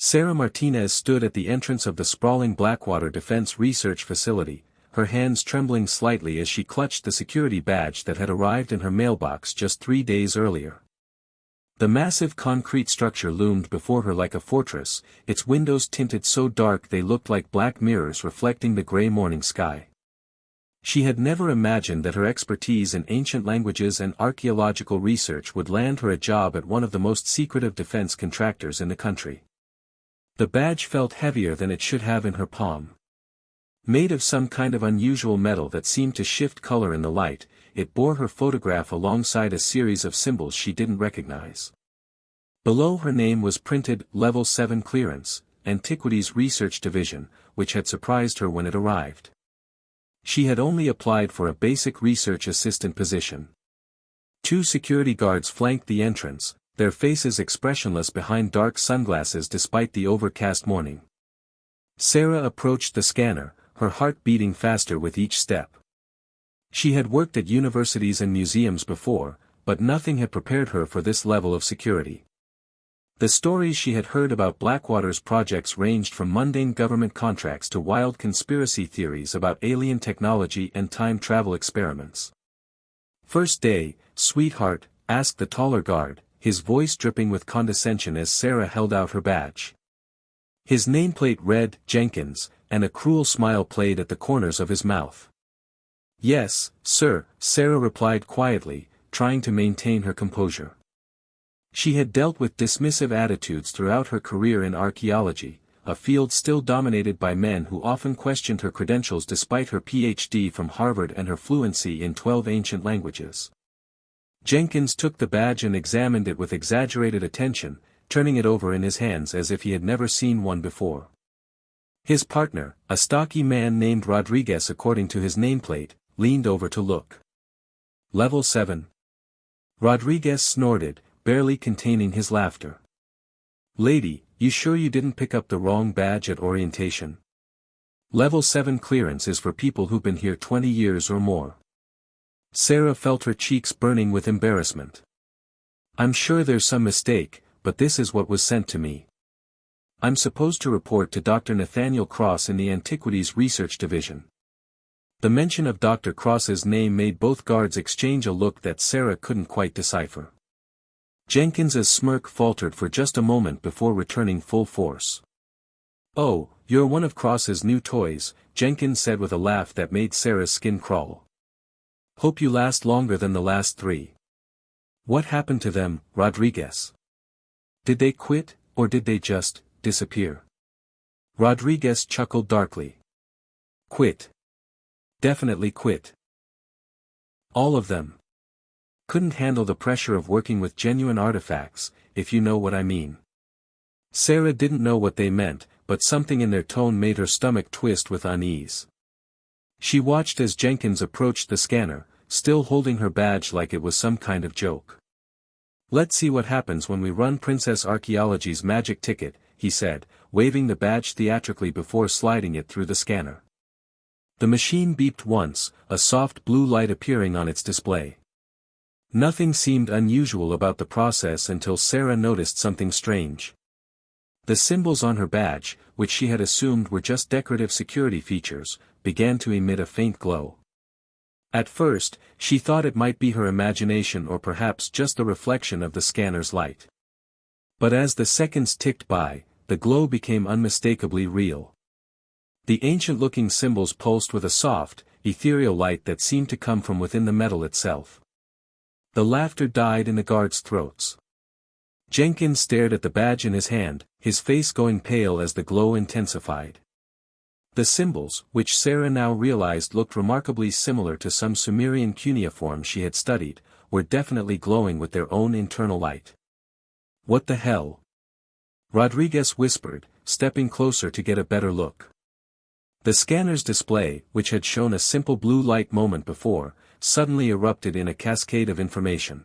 Sarah Martinez stood at the entrance of the sprawling Blackwater Defense Research Facility, her hands trembling slightly as she clutched the security badge that had arrived in her mailbox just 3 days earlier. The massive concrete structure loomed before her like a fortress, its windows tinted so dark they looked like black mirrors reflecting the gray morning sky. She had never imagined that her expertise in ancient languages and archaeological research would land her a job at one of the most secretive defense contractors in the country. The badge felt heavier than it should have in her palm. Made of some kind of unusual metal that seemed to shift color in the light, it bore her photograph alongside a series of symbols she didn't recognize. Below her name was printed Level 7 Clearance, Antiquities Research Division, which had surprised her when it arrived. She had only applied for a basic research assistant position. 2 security guards flanked the entrance, their faces expressionless behind dark sunglasses despite the overcast morning. Sarah approached the scanner, her heart beating faster with each step. She had worked at universities and museums before, but nothing had prepared her for this level of security. The stories she had heard about Blackwater's projects ranged from mundane government contracts to wild conspiracy theories about alien technology and time travel experiments. "First day, sweetheart?" asked the taller guard, his voice dripping with condescension as Sarah held out her badge. His nameplate read, Jenkins, and a cruel smile played at the corners of his mouth. "Yes, sir," Sarah replied quietly, trying to maintain her composure. She had dealt with dismissive attitudes throughout her career in archaeology, a field still dominated by men who often questioned her credentials despite her PhD from Harvard and her fluency in 12 ancient languages. Jenkins took the badge and examined it with exaggerated attention, turning it over in his hands as if he had never seen one before. His partner, a stocky man named Rodriguez according to his nameplate, leaned over to look. "Level 7. Rodriguez snorted, barely containing his laughter. "Lady, you sure you didn't pick up the wrong badge at orientation? Level 7 clearance is for people who've been here 20 years or more." Sarah felt her cheeks burning with embarrassment. "I'm sure there's some mistake, but this is what was sent to me. I'm supposed to report to Dr. Nathaniel Cross in the Antiquities Research Division." The mention of Dr. Cross's name made both guards exchange a look that Sarah couldn't quite decipher. Jenkins's smirk faltered for just a moment before returning full force. "Oh, you're one of Cross's new toys," Jenkins said with a laugh that made Sarah's skin crawl. "Hope you last longer than the last 3. What happened to them, Rodriguez? Did they quit, or did they just disappear?" Rodriguez chuckled darkly. "Quit. Definitely quit. All of them. Couldn't handle the pressure of working with genuine artifacts, if you know what I mean." Sarah didn't know what they meant, but something in their tone made her stomach twist with unease. She watched as Jenkins approached the scanner, still holding her badge like it was some kind of joke. "Let's see what happens when we run Princess Archaeology's magic ticket," he said, waving the badge theatrically before sliding it through the scanner. The machine beeped once, a soft blue light appearing on its display. Nothing seemed unusual about the process until Sarah noticed something strange. The symbols on her badge, which she had assumed were just decorative security features, began to emit a faint glow. At first, she thought it might be her imagination or perhaps just the reflection of the scanner's light. But as the seconds ticked by, the glow became unmistakably real. The ancient-looking symbols pulsed with a soft, ethereal light that seemed to come from within the metal itself. The laughter died in the guards' throats. Jenkins stared at the badge in his hand, his face going pale as the glow intensified. The symbols, which Sarah now realized looked remarkably similar to some Sumerian cuneiform she had studied, were definitely glowing with their own internal light. "What the hell?" Rodriguez whispered, stepping closer to get a better look. The scanner's display, which had shown a simple blue light moment before, suddenly erupted in a cascade of information.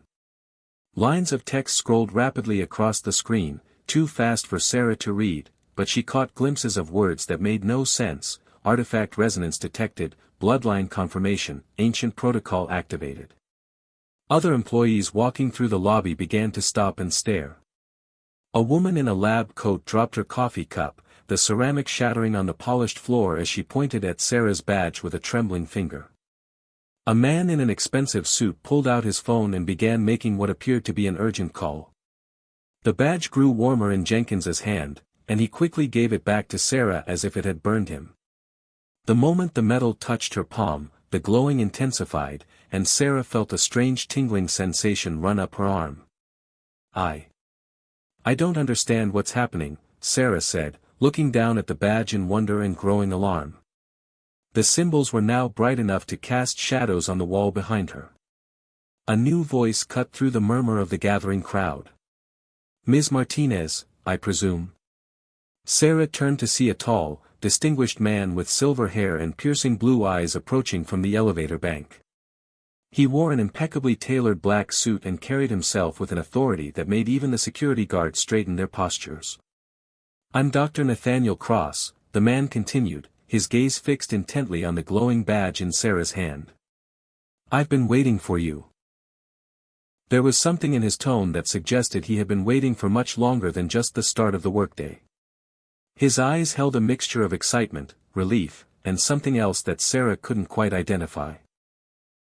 Lines of text scrolled rapidly across the screen, too fast for Sarah to read, but she caught glimpses of words that made no sense: artifact resonance detected, bloodline confirmation, ancient protocol activated. Other employees walking through the lobby began to stop and stare. A woman in a lab coat dropped her coffee cup, the ceramic shattering on the polished floor as she pointed at Sarah's badge with a trembling finger. A man in an expensive suit pulled out his phone and began making what appeared to be an urgent call. The badge grew warmer in Jenkins's hand, and he quickly gave it back to Sarah as if it had burned him. The moment the metal touched her palm, the glowing intensified, and Sarah felt a strange tingling sensation run up her arm. I don't understand what's happening, Sarah said, looking down at the badge in wonder and growing alarm. The symbols were now bright enough to cast shadows on the wall behind her. A new voice cut through the murmur of the gathering crowd. Ms. Martinez, I presume? Sarah turned to see a tall, distinguished man with silver hair and piercing blue eyes approaching from the elevator bank. He wore an impeccably tailored black suit and carried himself with an authority that made even the security guards straighten their postures. I'm Dr. Nathaniel Cross, the man continued, his gaze fixed intently on the glowing badge in Sarah's hand. I've been waiting for you. There was something in his tone that suggested he had been waiting for much longer than just the start of the workday. His eyes held a mixture of excitement, relief, and something else that Sarah couldn't quite identify.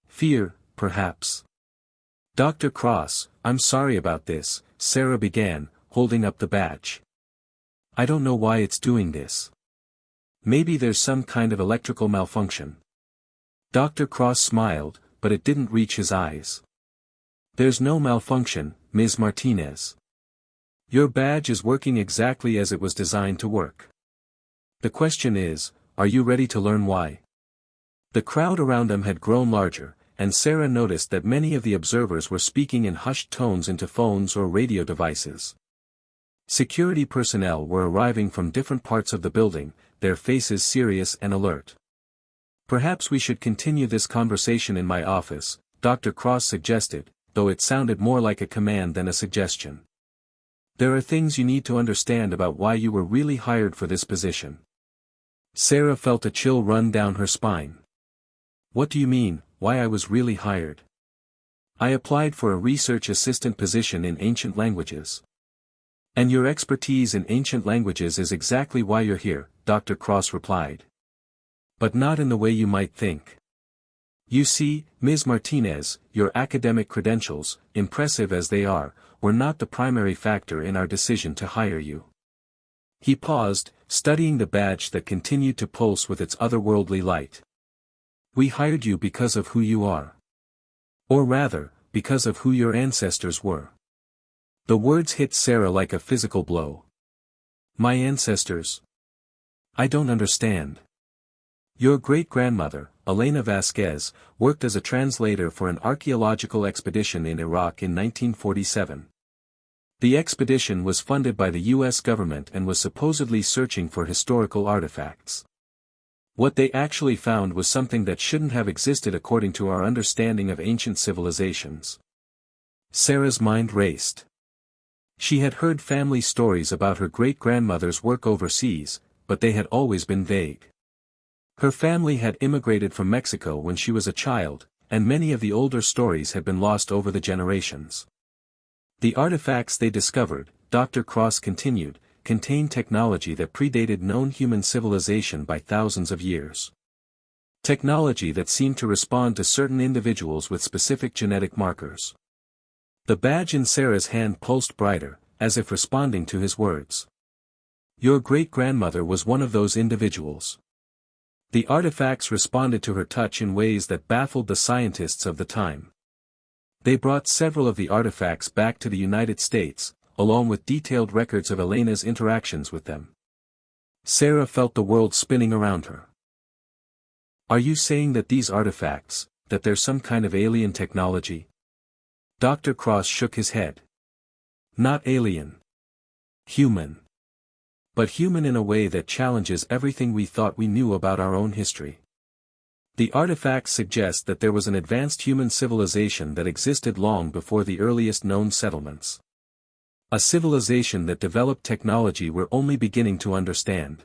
Fear, perhaps. Dr. Cross, I'm sorry about this, Sarah began, holding up the badge. I don't know why it's doing this. Maybe there's some kind of electrical malfunction. Dr. Cross smiled, but it didn't reach his eyes. There's no malfunction, Ms. Martinez. Your badge is working exactly as it was designed to work. The question is, are you ready to learn why? The crowd around them had grown larger, and Sarah noticed that many of the observers were speaking in hushed tones into phones or radio devices. Security personnel were arriving from different parts of the building, their faces serious and alert. Perhaps we should continue this conversation in my office, Dr. Cross suggested, though it sounded more like a command than a suggestion. There are things you need to understand about why you were really hired for this position. Sarah felt a chill run down her spine. What do you mean, why I was really hired? I applied for a research assistant position in ancient languages. And your expertise in ancient languages is exactly why you're here, Dr. Cross replied. But not in the way you might think. You see, Ms. Martinez, your academic credentials, impressive as they are, were not the primary factor in our decision to hire you. He paused, studying the badge that continued to pulse with its otherworldly light. We hired you because of who you are. Or rather, because of who your ancestors were. The words hit Sarah like a physical blow. My ancestors? I don't understand. Your great-grandmother, Elena Vasquez, worked as a translator for an archaeological expedition in Iraq in 1947. The expedition was funded by the U.S. government and was supposedly searching for historical artifacts. What they actually found was something that shouldn't have existed according to our understanding of ancient civilizations. Sarah's mind raced. She had heard family stories about her great-grandmother's work overseas, but they had always been vague. Her family had immigrated from Mexico when she was a child, and many of the older stories had been lost over the generations. The artifacts they discovered, Dr. Cross continued, contained technology that predated known human civilization by thousands of years. Technology that seemed to respond to certain individuals with specific genetic markers. The badge in Sarah's hand pulsed brighter, as if responding to his words. Your great-grandmother was one of those individuals. The artifacts responded to her touch in ways that baffled the scientists of the time. They brought several of the artifacts back to the United States, along with detailed records of Elena's interactions with them. Sarah felt the world spinning around her. Are you saying that these artifacts, that they're some kind of alien technology? Dr. Cross shook his head. Not alien. Human. But human in a way that challenges everything we thought we knew about our own history. The artifacts suggest that there was an advanced human civilization that existed long before the earliest known settlements. A civilization that developed technology we're only beginning to understand.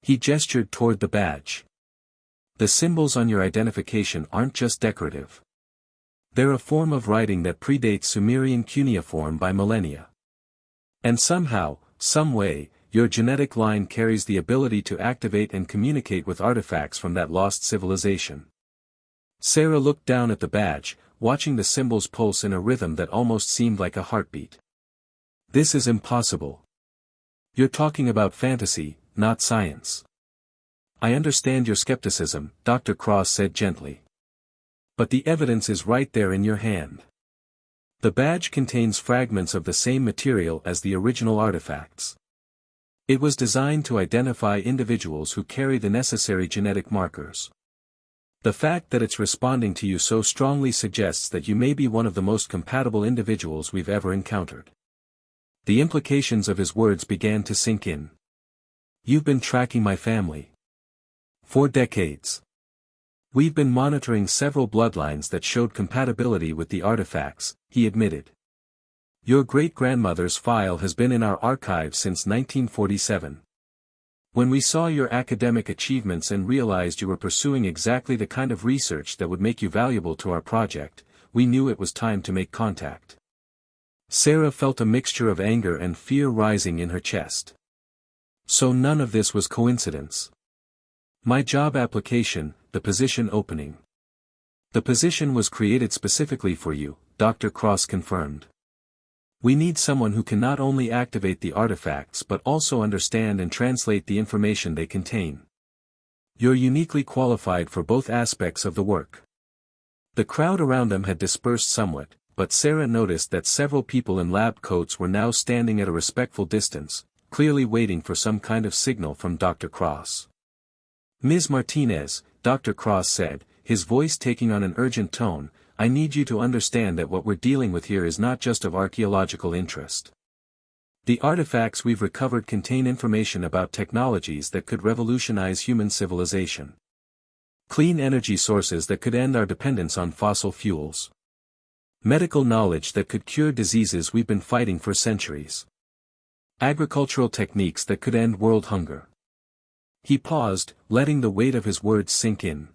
He gestured toward the badge. The symbols on your identification aren't just decorative. They're a form of writing that predates Sumerian cuneiform by millennia. And somehow, some way, your genetic line carries the ability to activate and communicate with artifacts from that lost civilization. Sarah looked down at the badge, watching the symbols pulse in a rhythm that almost seemed like a heartbeat. This is impossible. You're talking about fantasy, not science. I understand your skepticism, Dr. Cross said gently. But the evidence is right there in your hand. The badge contains fragments of the same material as the original artifacts. It was designed to identify individuals who carry the necessary genetic markers. The fact that it's responding to you so strongly suggests that you may be one of the most compatible individuals we've ever encountered. The implications of his words began to sink in. You've been tracking my family. For decades. We've been monitoring several bloodlines that showed compatibility with the artifacts, he admitted. Your great-grandmother's file has been in our archives since 1947. When we saw your academic achievements and realized you were pursuing exactly the kind of research that would make you valuable to our project, we knew it was time to make contact. Sarah felt a mixture of anger and fear rising in her chest. So none of this was coincidence. My job application, the position opening. The position was created specifically for you, Dr. Cross confirmed. We need someone who can not only activate the artifacts but also understand and translate the information they contain. You're uniquely qualified for both aspects of the work. The crowd around them had dispersed somewhat, but Sarah noticed that several people in lab coats were now standing at a respectful distance, clearly waiting for some kind of signal from Dr. Cross. Ms. Martinez, Dr. Cross said, his voice taking on an urgent tone, I need you to understand that what we're dealing with here is not just of archaeological interest. The artifacts we've recovered contain information about technologies that could revolutionize human civilization. Clean energy sources that could end our dependence on fossil fuels. Medical knowledge that could cure diseases we've been fighting for centuries. Agricultural techniques that could end world hunger. He paused, letting the weight of his words sink in.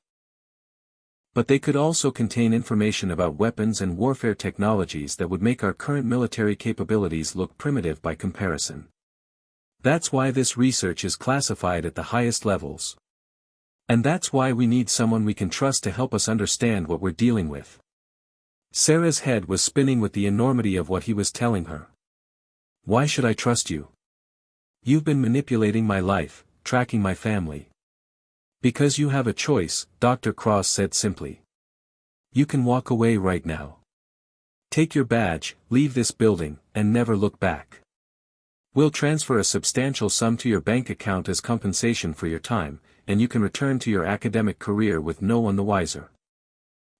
But they could also contain information about weapons and warfare technologies that would make our current military capabilities look primitive by comparison. That's why this research is classified at the highest levels. And that's why we need someone we can trust to help us understand what we're dealing with. Sarah's head was spinning with the enormity of what he was telling her. Why should I trust you? You've been manipulating my life, tracking my family. Because you have a choice, Dr. Cross said simply. You can walk away right now. Take your badge, leave this building, and never look back. We'll transfer a substantial sum to your bank account as compensation for your time, and you can return to your academic career with no one the wiser.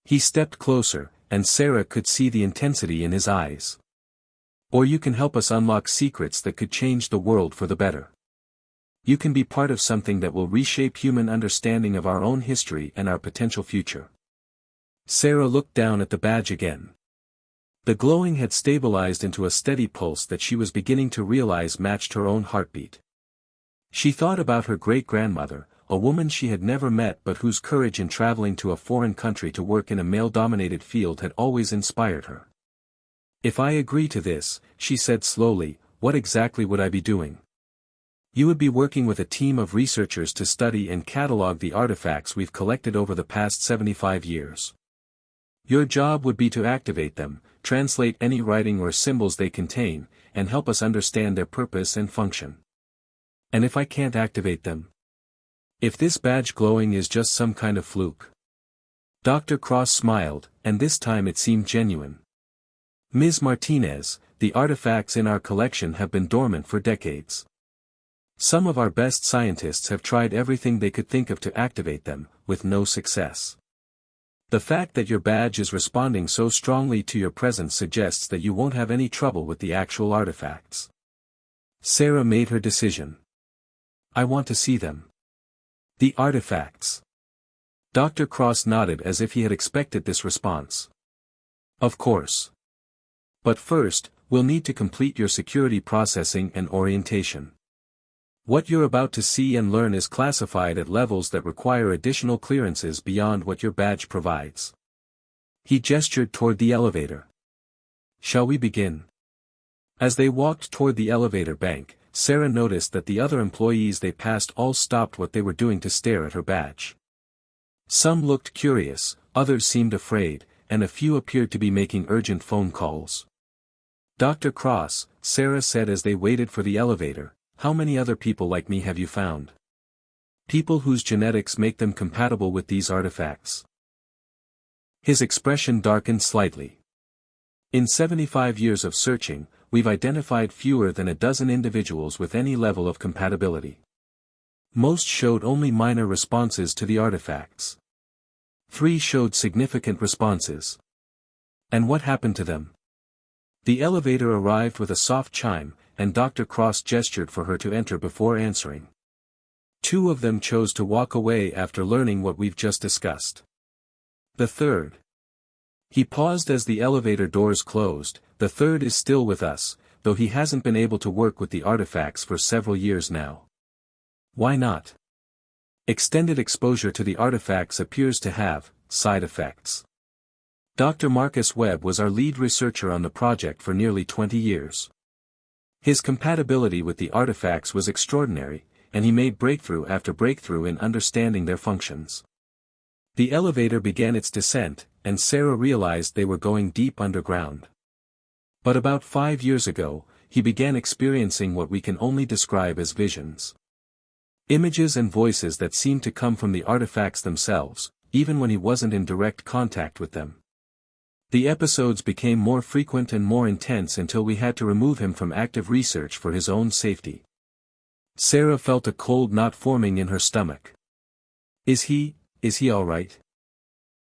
He stepped closer, and Sarah could see the intensity in his eyes. Or you can help us unlock secrets that could change the world for the better. You can be part of something that will reshape human understanding of our own history and our potential future. Sarah looked down at the badge again. The glowing had stabilized into a steady pulse that she was beginning to realize matched her own heartbeat. She thought about her great-grandmother, a woman she had never met but whose courage in traveling to a foreign country to work in a male-dominated field had always inspired her. If I agree to this, she said slowly, what exactly would I be doing? You would be working with a team of researchers to study and catalog the artifacts we've collected over the past 75 years. Your job would be to activate them, translate any writing or symbols they contain, and help us understand their purpose and function. And if I can't activate them? If this badge glowing is just some kind of fluke? Dr. Cross smiled, and this time it seemed genuine. Ms. Martinez, the artifacts in our collection have been dormant for decades. Some of our best scientists have tried everything they could think of to activate them, with no success. The fact that your badge is responding so strongly to your presence suggests that you won't have any trouble with the actual artifacts. Sarah made her decision. I want to see them. The artifacts. Dr. Cross nodded as if he had expected this response. Of course. But first, we'll need to complete your security processing and orientation. What you're about to see and learn is classified at levels that require additional clearances beyond what your badge provides. He gestured toward the elevator. Shall we begin? As they walked toward the elevator bank, Sarah noticed that the other employees they passed all stopped what they were doing to stare at her badge. Some looked curious, others seemed afraid, and a few appeared to be making urgent phone calls. "Dr. Cross," Sarah said as they waited for the elevator, "how many other people like me have you found? People whose genetics make them compatible with these artifacts?" His expression darkened slightly. "In 75 years of searching, we've identified fewer than a dozen individuals with any level of compatibility. Most showed only minor responses to the artifacts. 3 showed significant responses. And what happened to them?" The elevator arrived with a soft chime, and Dr. Cross gestured for her to enter before answering. 2 of them chose to walk away after learning what we've just discussed. The third. He paused as the elevator doors closed. "The third is still with us, though he hasn't been able to work with the artifacts for several years now." "Why not?" "Extended exposure to the artifacts appears to have side effects. Dr. Marcus Webb was our lead researcher on the project for nearly 20 years. His compatibility with the artifacts was extraordinary, and he made breakthrough after breakthrough in understanding their functions." The elevator began its descent, and Sarah realized they were going deep underground. "But about 5 years ago, he began experiencing what we can only describe as visions. Images and voices that seemed to come from the artifacts themselves, even when he wasn't in direct contact with them. The episodes became more frequent and more intense until we had to remove him from active research for his own safety." Sarah felt a cold knot forming in her stomach. Is he all right?"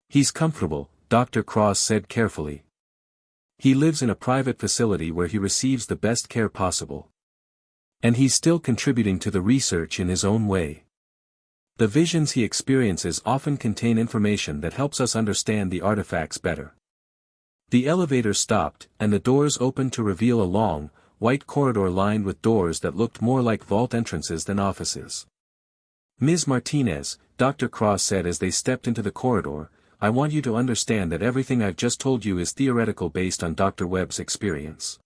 "He's comfortable," Dr. Cross said carefully. "He lives in a private facility where he receives the best care possible. And he's still contributing to the research in his own way. The visions he experiences often contain information that helps us understand the artifacts better." The elevator stopped, and the doors opened to reveal a long, white corridor lined with doors that looked more like vault entrances than offices. "Ms. Martinez," Dr. Cross said as they stepped into the corridor, "I want you to understand that everything I've just told you is theoretical based on Dr. Webb's experience.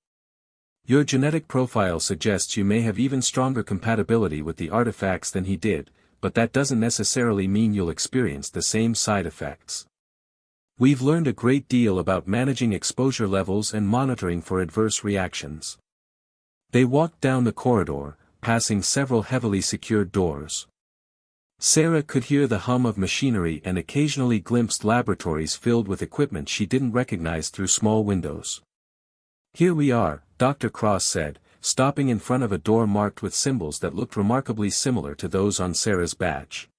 Your genetic profile suggests you may have even stronger compatibility with the artifacts than he did, but that doesn't necessarily mean you'll experience the same side effects. We've learned a great deal about managing exposure levels and monitoring for adverse reactions." They walked down the corridor, passing several heavily secured doors. Sarah could hear the hum of machinery and occasionally glimpsed laboratories filled with equipment she didn't recognize through small windows. "Here we are," Dr. Cross said, stopping in front of a door marked with symbols that looked remarkably similar to those on Sarah's badge.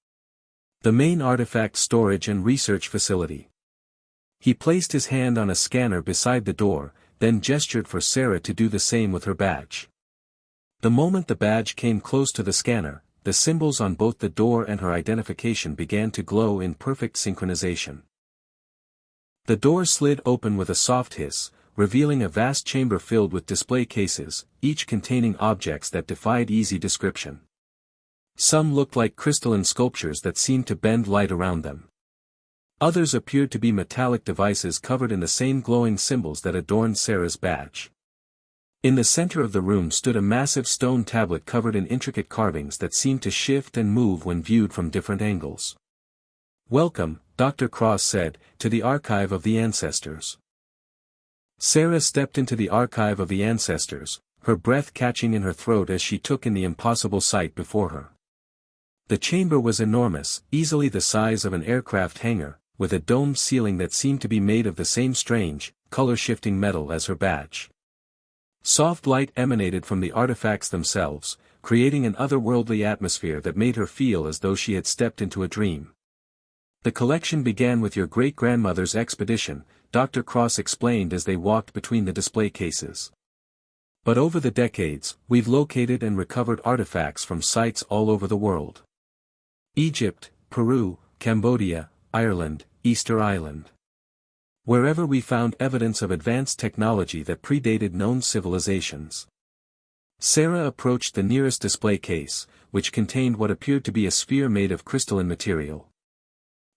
"The main artifact storage and research facility." He placed his hand on a scanner beside the door, then gestured for Sarah to do the same with her badge. The moment the badge came close to the scanner, the symbols on both the door and her identification began to glow in perfect synchronization. The door slid open with a soft hiss, revealing a vast chamber filled with display cases, each containing objects that defied easy description. Some looked like crystalline sculptures that seemed to bend light around them. Others appeared to be metallic devices covered in the same glowing symbols that adorned Sarah's badge. In the center of the room stood a massive stone tablet covered in intricate carvings that seemed to shift and move when viewed from different angles. "Welcome," Dr. Cross said, "to the Archive of the Ancestors." Sarah stepped into the Archive of the Ancestors, her breath catching in her throat as she took in the impossible sight before her. The chamber was enormous, easily the size of an aircraft hangar, with a domed ceiling that seemed to be made of the same strange, color-shifting metal as her badge. Soft light emanated from the artifacts themselves, creating an otherworldly atmosphere that made her feel as though she had stepped into a dream. "The collection began with your great-grandmother's expedition," Dr. Cross explained as they walked between the display cases. "But over the decades, we've located and recovered artifacts from sites all over the world. Egypt, Peru, Cambodia, Ireland, Easter Island. Wherever we found evidence of advanced technology that predated known civilizations." Sarah approached the nearest display case, which contained what appeared to be a sphere made of crystalline material.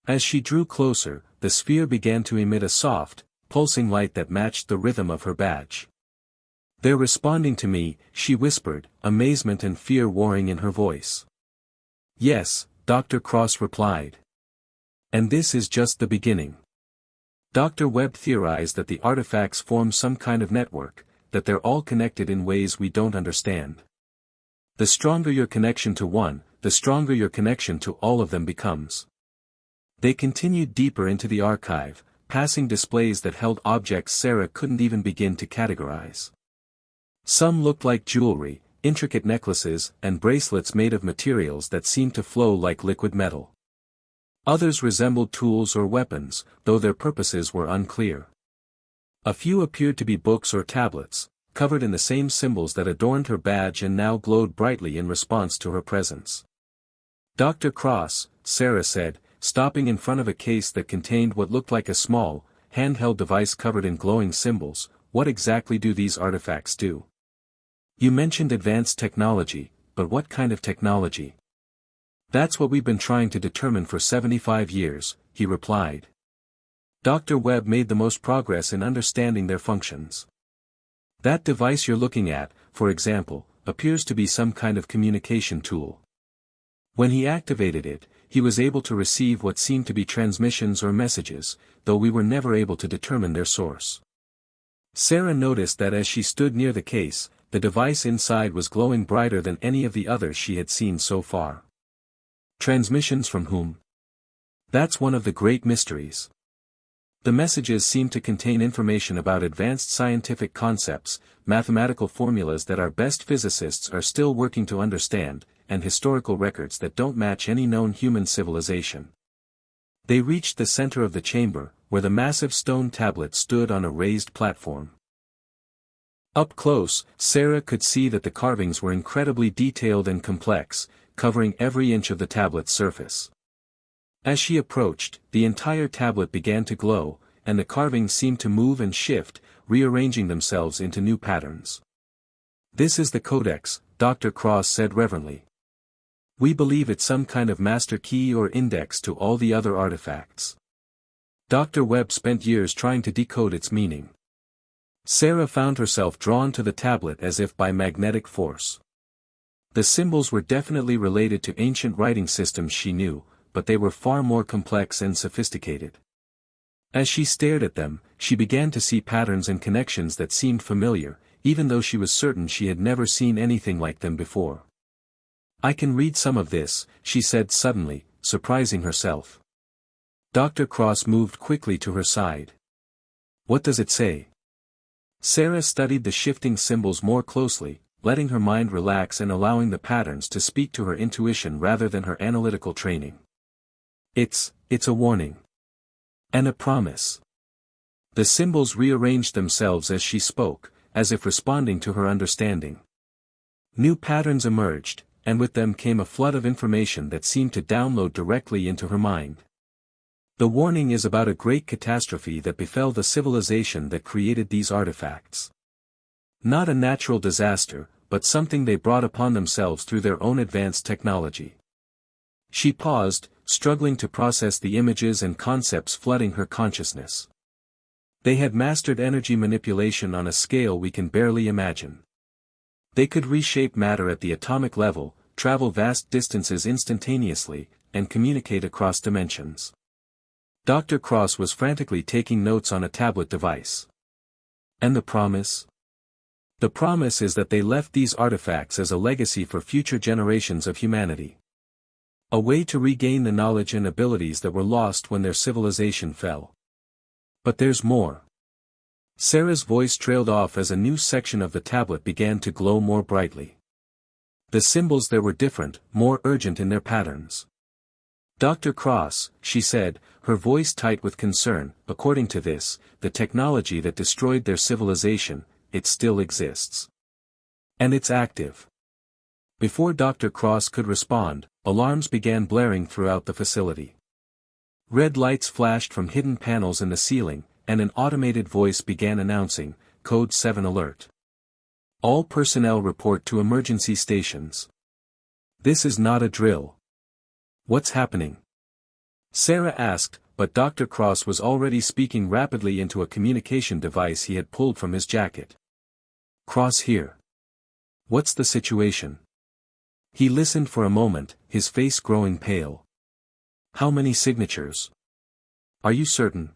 As she drew closer, the sphere began to emit a soft, pulsing light that matched the rhythm of her badge. "They're responding to me," she whispered, amazement and fear warring in her voice. "Yes," Dr. Cross replied. "And this is just the beginning." Dr. Webb theorized that the artifacts form some kind of network, that they're all connected in ways we don't understand. The stronger your connection to one, the stronger your connection to all of them becomes. They continued deeper into the archive, passing displays that held objects Sarah couldn't even begin to categorize. Some looked like jewelry, intricate necklaces, and bracelets made of materials that seemed to flow like liquid metal. Others resembled tools or weapons, though their purposes were unclear. A few appeared to be books or tablets, covered in the same symbols that adorned her badge and now glowed brightly in response to her presence. "Dr. Cross," Sarah said, stopping in front of a case that contained what looked like a small, handheld device covered in glowing symbols, "what exactly do these artifacts do?" "You mentioned advanced technology, but what kind of technology?" "That's what we've been trying to determine for 75 years, he replied. Dr. Webb made the most progress in understanding their functions. "That device you're looking at, for example, appears to be some kind of communication tool. When he activated it, he was able to receive what seemed to be transmissions or messages, though we were never able to determine their source." Sarah noticed that as she stood near the case, the device inside was glowing brighter than any of the others she had seen so far. Transmissions from whom? That's one of the great mysteries. The messages seem to contain information about advanced scientific concepts, mathematical formulas that our best physicists are still working to understand, and historical records that don't match any known human civilization. They reached the center of the chamber, where the massive stone tablet stood on a raised platform. Up close, Sarah could see that the carvings were incredibly detailed and complex, covering every inch of the tablet's surface. As she approached, the entire tablet began to glow, and the carvings seemed to move and shift, rearranging themselves into new patterns. "This is the codex," Dr. Cross said reverently. "We believe it's some kind of master key or index to all the other artifacts." Dr. Webb spent years trying to decode its meaning. Sarah found herself drawn to the tablet as if by magnetic force. The symbols were definitely related to ancient writing systems she knew, but they were far more complex and sophisticated. As she stared at them, she began to see patterns and connections that seemed familiar, even though she was certain she had never seen anything like them before. "I can read some of this," she said suddenly, surprising herself. Dr. Cross moved quickly to her side. "What does it say?" Sarah studied the shifting symbols more closely, letting her mind relax and allowing the patterns to speak to her intuition rather than her analytical training. It's a warning. And a promise." The symbols rearranged themselves as she spoke, as if responding to her understanding. New patterns emerged, and with them came a flood of information that seemed to download directly into her mind. The warning is about a great catastrophe that befell the civilization that created these artifacts. Not a natural disaster, but something they brought upon themselves through their own advanced technology. She paused, struggling to process the images and concepts flooding her consciousness. They had mastered energy manipulation on a scale we can barely imagine. They could reshape matter at the atomic level, travel vast distances instantaneously, and communicate across dimensions. Dr. Cross was frantically taking notes on a tablet device. And the promise? The promise is that they left these artifacts as a legacy for future generations of humanity. A way to regain the knowledge and abilities that were lost when their civilization fell. But there's more. Sarah's voice trailed off as a new section of the tablet began to glow more brightly. The symbols there were different, more urgent in their patterns. "Dr. Cross," she said, her voice tight with concern, "according to this, the technology that destroyed their civilization, it still exists. And it's active." Before Dr. Cross could respond, alarms began blaring throughout the facility. Red lights flashed from hidden panels in the ceiling, and an automated voice began announcing, "Code 7 alert. All personnel report to emergency stations." "This is not a drill. What's happening?" Sarah asked, but Dr. Cross was already speaking rapidly into a communication device he had pulled from his jacket. Cross here. What's the situation? He listened for a moment, his face growing pale. How many signatures? Are you certain?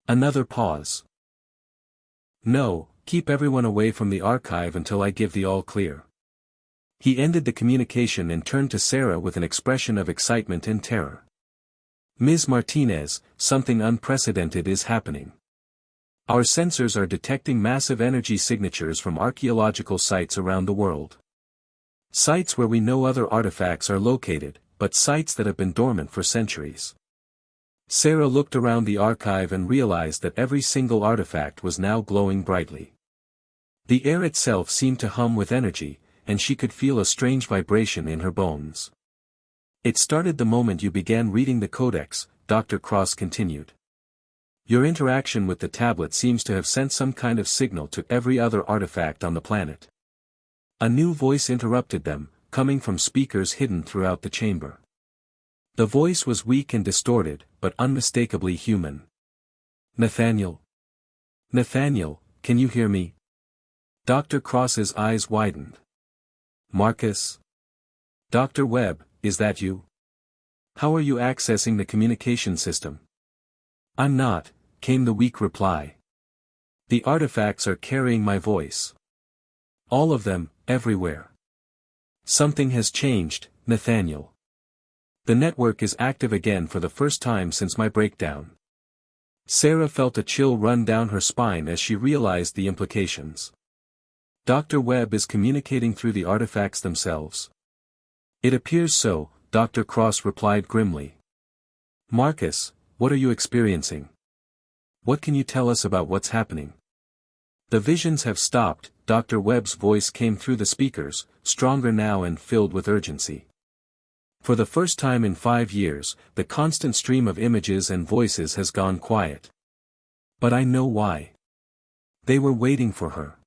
Another pause. No, keep everyone away from the archive until I give the all clear. He ended the communication and turned to Sarah with an expression of excitement and terror. Ms. Martinez, something unprecedented is happening. Our sensors are detecting massive energy signatures from archaeological sites around the world. Sites where we know other artifacts are located, but sites that have been dormant for centuries. Sarah looked around the archive and realized that every single artifact was now glowing brightly. The air itself seemed to hum with energy, and she could feel a strange vibration in her bones. It started the moment you began reading the codex, Dr. Cross continued. Your interaction with the tablet seems to have sent some kind of signal to every other artifact on the planet. A new voice interrupted them, coming from speakers hidden throughout the chamber. The voice was weak and distorted, but unmistakably human. Nathaniel? Nathaniel, can you hear me? Dr. Cross's eyes widened. Marcus? Dr. Webb, is that you? How are you accessing the communication system? I'm not, came the weak reply. The artifacts are carrying my voice. All of them, everywhere. Something has changed, Nathaniel. The network is active again for the first time since my breakdown. Sarah felt a chill run down her spine as she realized the implications. Dr. Webb is communicating through the artifacts themselves. It appears so, Dr. Cross replied grimly. Marcus, what are you experiencing? What can you tell us about what's happening? The visions have stopped, Dr. Webb's voice came through the speakers, stronger now and filled with urgency. For the first time in 5 years, the constant stream of images and voices has gone quiet. But I know why. They were waiting for her.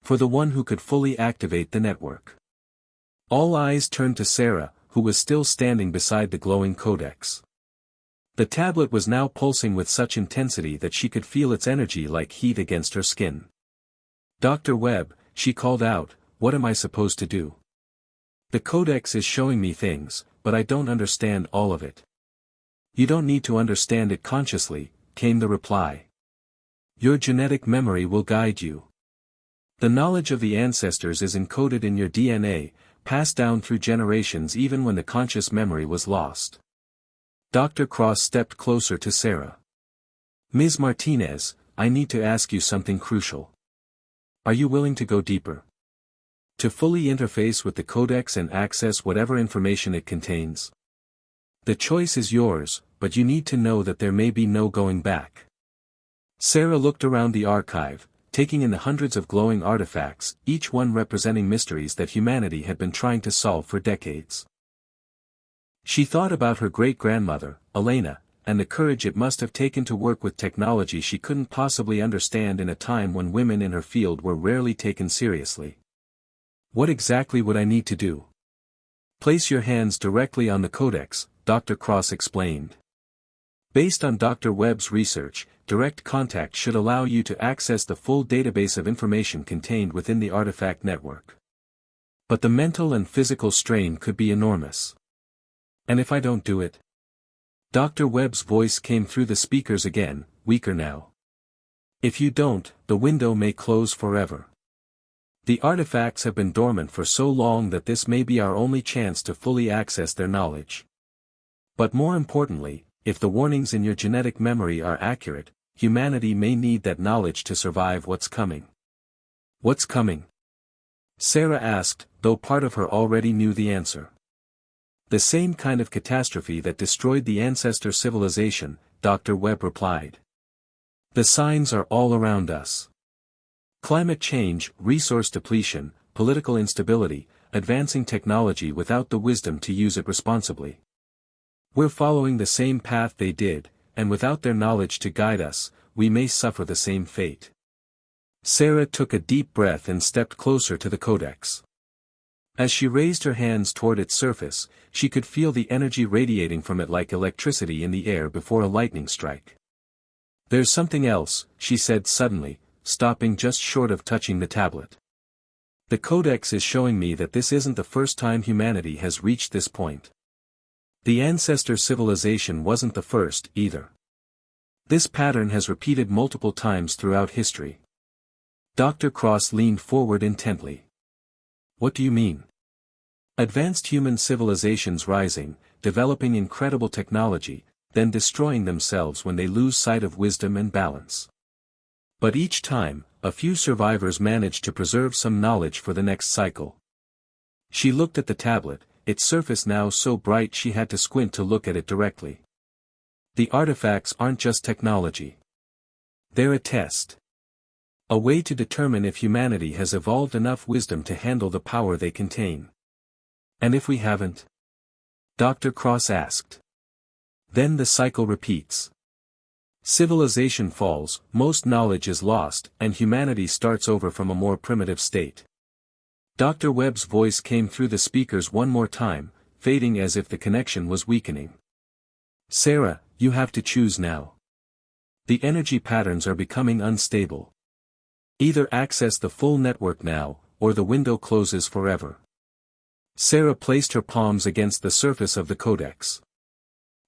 For the one who could fully activate the network. All eyes turned to Sarah, who was still standing beside the glowing codex. The tablet was now pulsing with such intensity that she could feel its energy like heat against her skin. Dr. Webb, she called out, what am I supposed to do? The codex is showing me things, but I don't understand all of it. You don't need to understand it consciously, came the reply. Your genetic memory will guide you. The knowledge of the ancestors is encoded in your DNA, passed down through generations even when the conscious memory was lost. Dr. Cross stepped closer to Sarah. Ms. Martinez, I need to ask you something crucial. Are you willing to go deeper? To fully interface with the codex and access whatever information it contains? The choice is yours, but you need to know that there may be no going back. Sarah looked around the archive, taking in the hundreds of glowing artifacts, each one representing mysteries that humanity had been trying to solve for decades. She thought about her great-grandmother, Elena, and the courage it must have taken to work with technology she couldn't possibly understand in a time when women in her field were rarely taken seriously. What exactly would I need to do? Place your hands directly on the codex, Dr. Cross explained. Based on Dr. Webb's research, direct contact should allow you to access the full database of information contained within the artifact network. But the mental and physical strain could be enormous. And if I don't do it? Dr. Webb's voice came through the speakers again, weaker now. If you don't, the window may close forever. The artifacts have been dormant for so long that this may be our only chance to fully access their knowledge. But more importantly, if the warnings in your genetic memory are accurate, humanity may need that knowledge to survive what's coming. What's coming? Sarah asked, though part of her already knew the answer. The same kind of catastrophe that destroyed the ancestor civilization, Dr. Webb replied. The signs are all around us. Climate change, resource depletion, political instability, advancing technology without the wisdom to use it responsibly. We're following the same path they did, and without their knowledge to guide us, we may suffer the same fate. Sarah took a deep breath and stepped closer to the codex. As she raised her hands toward its surface, she could feel the energy radiating from it like electricity in the air before a lightning strike. There's something else, she said suddenly, stopping just short of touching the tablet. The codex is showing me that this isn't the first time humanity has reached this point. The ancestor civilization wasn't the first, either. This pattern has repeated multiple times throughout history. Dr. Cross leaned forward intently. What do you mean? Advanced human civilizations rising, developing incredible technology, then destroying themselves when they lose sight of wisdom and balance. But each time, a few survivors managed to preserve some knowledge for the next cycle. She looked at the tablet, its surface now so bright she had to squint to look at it directly. The artifacts aren't just technology. They're a test. A way to determine if humanity has evolved enough wisdom to handle the power they contain. And if we haven't? Dr. Cross asked. Then the cycle repeats. Civilization falls, most knowledge is lost, and humanity starts over from a more primitive state. Dr. Webb's voice came through the speakers one more time, fading as if the connection was weakening. Sarah, you have to choose now. The energy patterns are becoming unstable. Either access the full network now, or the window closes forever. Sarah placed her palms against the surface of the codex.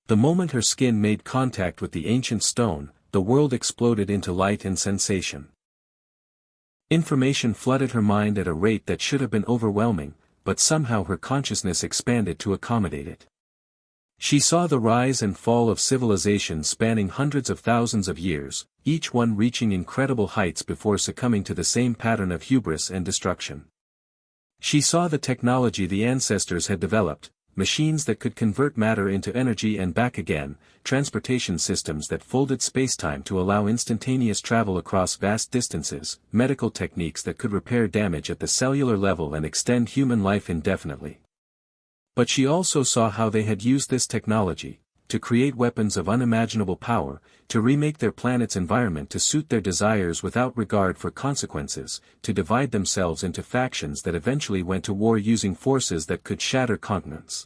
The moment her skin made contact with the ancient stone, the world exploded into light and sensation. Information flooded her mind at a rate that should have been overwhelming, but somehow her consciousness expanded to accommodate it. She saw the rise and fall of civilizations spanning hundreds of thousands of years, each one reaching incredible heights before succumbing to the same pattern of hubris and destruction. She saw the technology the ancestors had developed, machines that could convert matter into energy and back again, transportation systems that folded spacetime to allow instantaneous travel across vast distances, medical techniques that could repair damage at the cellular level and extend human life indefinitely. But she also saw how they had used this technology, to create weapons of unimaginable power, to remake their planet's environment to suit their desires without regard for consequences, to divide themselves into factions that eventually went to war using forces that could shatter continents.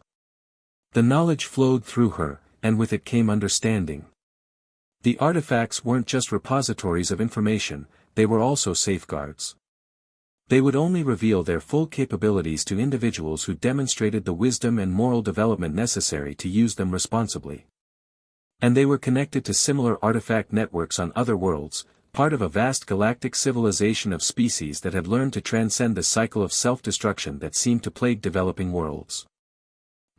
The knowledge flowed through her, and with it came understanding. The artifacts weren't just repositories of information, they were also safeguards. They would only reveal their full capabilities to individuals who demonstrated the wisdom and moral development necessary to use them responsibly. And they were connected to similar artifact networks on other worlds, part of a vast galactic civilization of species that had learned to transcend the cycle of self-destruction that seemed to plague developing worlds.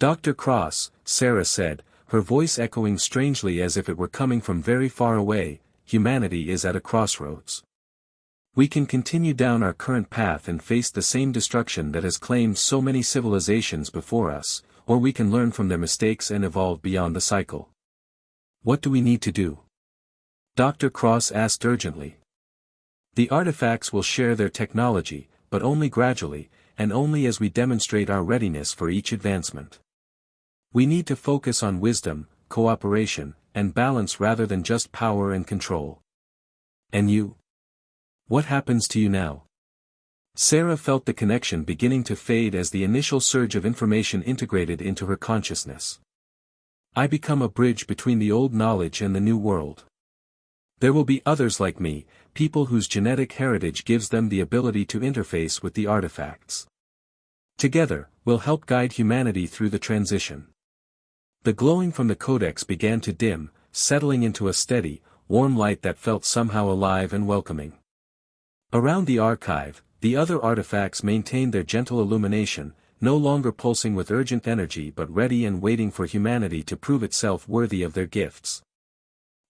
Dr. Cross, Sarah said, her voice echoing strangely as if it were coming from very far away, humanity is at a crossroads. We can continue down our current path and face the same destruction that has claimed so many civilizations before us, or we can learn from their mistakes and evolve beyond the cycle. What do we need to do? Dr. Cross asked urgently. The artifacts will share their technology, but only gradually, and only as we demonstrate our readiness for each advancement. We need to focus on wisdom, cooperation, and balance rather than just power and control. And you? What happens to you now? Sarah felt the connection beginning to fade as the initial surge of information integrated into her consciousness. I become a bridge between the old knowledge and the new world. There will be others like me, people whose genetic heritage gives them the ability to interface with the artifacts. Together, we'll help guide humanity through the transition. The glowing from the codex began to dim, settling into a steady, warm light that felt somehow alive and welcoming. Around the archive, the other artifacts maintained their gentle illumination, no longer pulsing with urgent energy but ready and waiting for humanity to prove itself worthy of their gifts.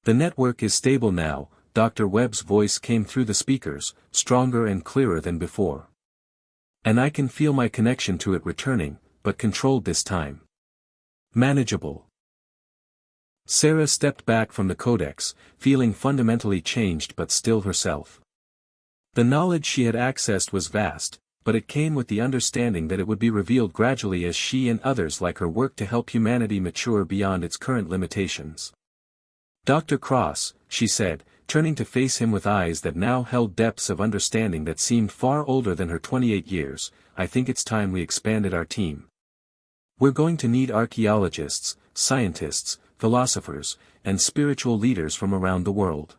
The network is stable now, Dr. Webb's voice came through the speakers, stronger and clearer than before. And I can feel my connection to it returning, but controlled this time. Manageable. Sarah stepped back from the codex, feeling fundamentally changed but still herself. The knowledge she had accessed was vast, but it came with the understanding that it would be revealed gradually as she and others like her worked to help humanity mature beyond its current limitations. Dr. Cross, she said, turning to face him with eyes that now held depths of understanding that seemed far older than her 28 years, I think it's time we expanded our team. We're going to need archaeologists, scientists, philosophers, and spiritual leaders from around the world.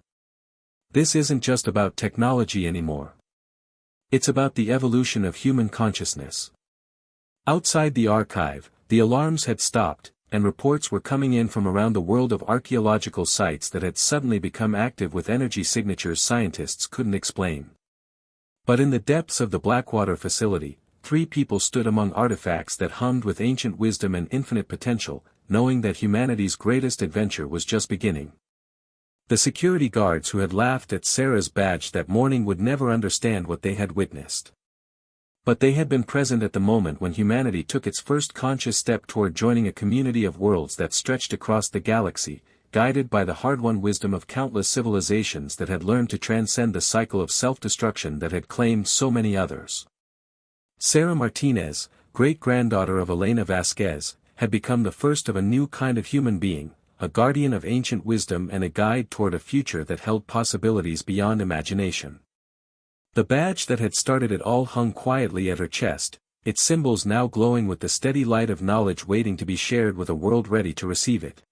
This isn't just about technology anymore. It's about the evolution of human consciousness. Outside the archive, the alarms had stopped, and reports were coming in from around the world of archaeological sites that had suddenly become active with energy signatures scientists couldn't explain. But in the depths of the Blackwater facility, 3 people stood among artifacts that hummed with ancient wisdom and infinite potential, knowing that humanity's greatest adventure was just beginning. The security guards who had laughed at Sarah's badge that morning would never understand what they had witnessed. But they had been present at the moment when humanity took its first conscious step toward joining a community of worlds that stretched across the galaxy, guided by the hard-won wisdom of countless civilizations that had learned to transcend the cycle of self-destruction that had claimed so many others. Sarah Martinez, great-granddaughter of Elena Vasquez, had become the first of a new kind of human being, a guardian of ancient wisdom and a guide toward a future that held possibilities beyond imagination. The badge that had started it all hung quietly at her chest, its symbols now glowing with the steady light of knowledge waiting to be shared with a world ready to receive it.